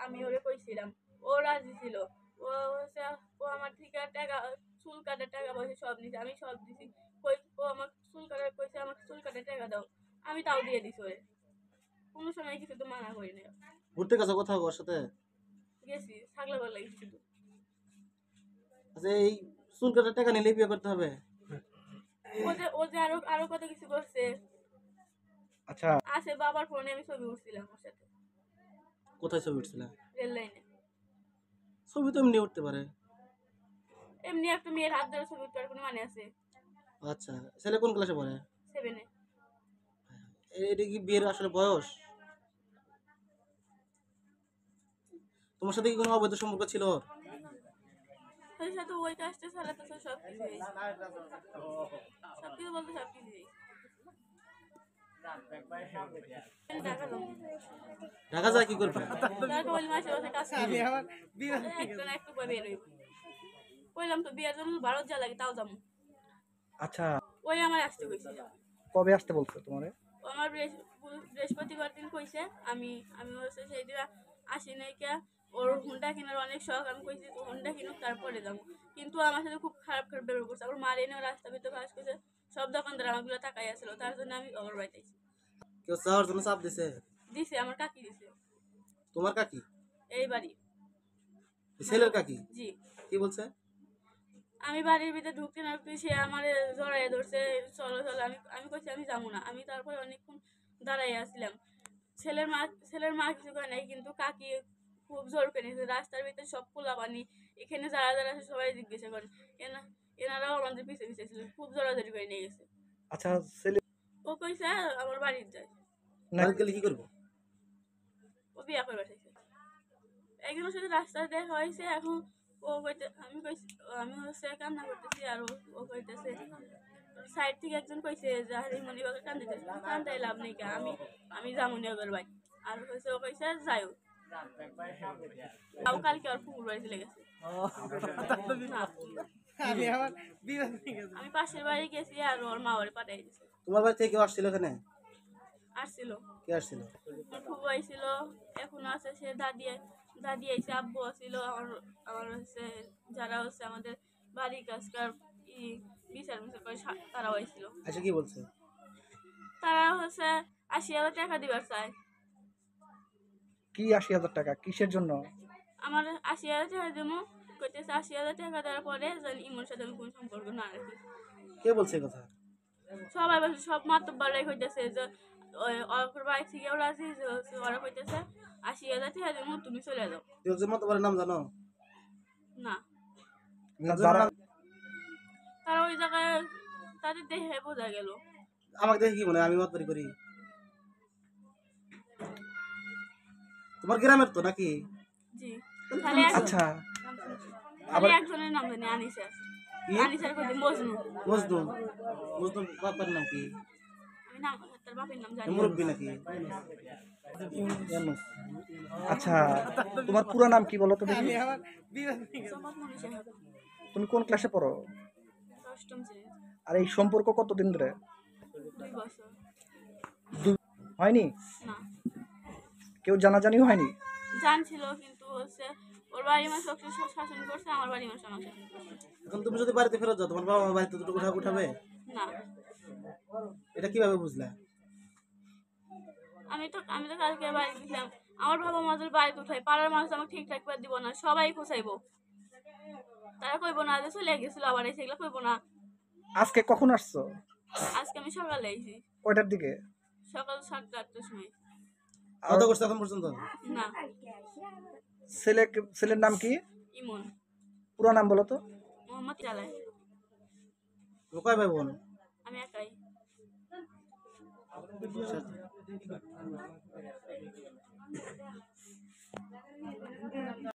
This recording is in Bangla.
আমি ওরে কইছিলাম, ও রাজি ছিল। ও হচ্ছে ও আমার থেকে টাকা, চুল কাটার টাকা পয়সা সব নিছে, আমি সব দিছি। ও আমার চুল কাটার কইছে, আমাকে চুল কাটার টাকা দাও, আমি তাও দিয়ে দিছি ওরে। কোনো সময় কিছু তো মানা করি না। ঘুরতে গেছো কোথাও ওর সাথে? গেছি, থাকলে ভালো লাগে শুধু। আচ্ছা, এই চুল কাটার টাকা নিলে বিয়ে করতে হবে? ও যে আরো আরো কত কিছু করছে। আচ্ছা, আছে, বাবার ফোনে আমি ছবি উঠছিলাম ওর সাথে, কোথায় ছবি উঠছিল? রেল লাইনে। ছবি তো এমনি উঠতে পারে। এমনি একটা মেয়ের হাত ধরে ছবি উঠতে কোনো মানে আছে? আচ্ছা, ছেলে কোন ক্লাসে পড়ে? 7-এ। এটা কি বিয়ের আসলে বয়স? তোমার সাথে কি কোনো অবৈধ সম্পর্ক ছিল? ওর সাথে ওই কাজটা ছাড়া তো সবকিছুই, সবকিছু বলতে সবকিছুই। ঢাকা যায় কি করবে? ঢাকা বলি মাসে মাসে কাজ করি, একটু না একটু পরে বের হইব। কইলাম তো বিয়ের জন্য ভারত যা লাগে তাও যাবো। আচ্ছা, ওই আমার আসতে কইছিল। কবে আসতে বলছো তোমারে? ও আমার বৃহস্পতিবার দিন কইছে, আমি আমি হচ্ছে সেই দিন আসি নাই কে। ওর হুন্ডা কেনার অনেক শখ, আমি কইছি তো হুন্ডা কিনুক তারপরে যাবো। কিন্তু আমার সাথে খুব খারাপ খারাপ ব্যবহার করছে। আমার মার এনে রাস্তা ভিতরে ফাঁস করছে, সব দোকানদার আমাগুলো তাকাই আসছিল, তার জন্য আমি ওর বাড়িতে আইছি। কেউ যাওয়ার জন্য চাপ দিছে? দিছে, আমার কাকি দিছে। তোমার কাকি? এই বাড়ি। ছেলের কাকি? জি। কি বলছে? আমি বাড়ির ভিতরে ঢুকতে না ঢুকতে সে আমার জড়াই ধরছে, চলো চলো। আমি আমি কইছি আমি যাবো না। আমি তারপরে অনেকক্ষণ দাঁড়াই আসছিলাম। ছেলের মা কিছু করে নাই, কিন্তু কাকি খুব জোর করে নিয়েছে। রাস্তার ভিতরে সব পোলা পানি, এখানে যারা যারা আছে সবাই জিজ্ঞাসা করে। এনারাও আমাদের পিছিয়ে পিছিয়ে ছিল, খুব জোরাজোরি করে নিয়ে গেছে। আচ্ছা, ছেলে ও কইছে আমার বাড়িতে যায়। বাড়িতে গেলে কি করবো? ও বিয়া করে পাঠাইছে। একজনের সাথে রাস্তায় দেখা হয়েছে। এখন ও কইতে, আমি হচ্ছে কান্না করতেছি, আর ও কইতেছে সাইড থেকে একজন কইছে যে হারিমণি বাগে কান্দিতেছে, কান্দাই লাভ নেই কে, আমি যামুনি ওদের বাড়ি। আর কইছে ও কইছে যাইও। তাও কালকে আর পুকুর বাড়ি চলে গেছে। না, আমি পাশের বাড়ি গেছি, আর ওর মা ওরে পাঠাই দিছে। তোমার বাড়ি থেকে কেউ আসছিল এখানে? আসছিল, কে আসছিল? আমার ফুবু আইছিল, এখনো আছে। সে দাদি আইছে, আব্বু আসছিল। আমার হচ্ছে যারা হচ্ছে আমাদের বাড়ির কাজকার বিচার মিচার করে তারাও আইছিল। আচ্ছা, কি বলছে? তারা হচ্ছে 80,000 টাকা দিবার চায়। কি 80,000 টাকা কিসের জন্য? আমার 80,000 টাকা দেবো কইতেছে। 80,000 টাকা দেওয়ার পরে যেন ইমোর সাথে আমি কোনো সম্পর্ক না রাখি। কে বলছে এই কথা? সবাই বলছে, সব মাতব্বররাই কইতেছে যে ওর বাড়ি থেকেও রাজি যে হচ্ছে ওরা কইতেছে 80,000 টাকা দেবো, তুমি চলে যাও। তুই একজন মতবারের নাম জানো? না, না, যারা তারা ওই জায়গায় তাদের দেখে বোঝা গেল। আমাকে দেখে কি মনে হয় আমি মতবারি করি? তোমার গ্রামের তো নাকি? জি। তাহলে আচ্ছা, তাহলে একজনের নাম জানি, আনিসা। কি? আনিসার কইতে মজনু। মজনু? মজনু বাবার নাম কি? আমি নাম, তার বাপের নাম জানি না। মুরব্বী নাকি? আচ্ছা, তোমার পুরো নাম কি বলো তো দেখি? সম্পদ মনীষা খাতুন। তুমি কোন ক্লাসে পড়ো? 8ম শ্রেণী। আর এই সম্পর্ক কতদিন ধরে? 2 বছর। হয়নি? না, কেউ জানাজানিও হয়নি? জানছিল, কিন্তু হচ্ছে ওর বাড়ির মানুষ ওকে শাসন করছে, আমার বাড়ির মানুষ আমাকে শাসন করছে। এখন তুমি যদি বাড়িতে ফেরত যাও, তোমার বাবা মা বাড়িতে দুটো উঠাবে? না, এটা কিভাবে বুঝলা? আমি তো কালকে বাড়ি দিলাম। আমার বাবা মা যদি বাড়িতে উঠাই, পাড়ার মানুষ আমাকে ঠিকঠাক করে দিব না, সবাই খোঁচাইবো। তারা কইবো না যে চলে গেছিল আবার এসে, এগুলো কইবো না। আজকে কখন আসছো? আজকে আমি সকালে আইছি, কয়টার দিকে? সকাল 7-8টার সময়। আলাদা করছে এখন পর্যন্ত? না। ছেলের নাম কি? ইমন। পুরো নাম বলো তো? মোহাম্মদ চালাই। কয় ভাই বোন? আমি একাই।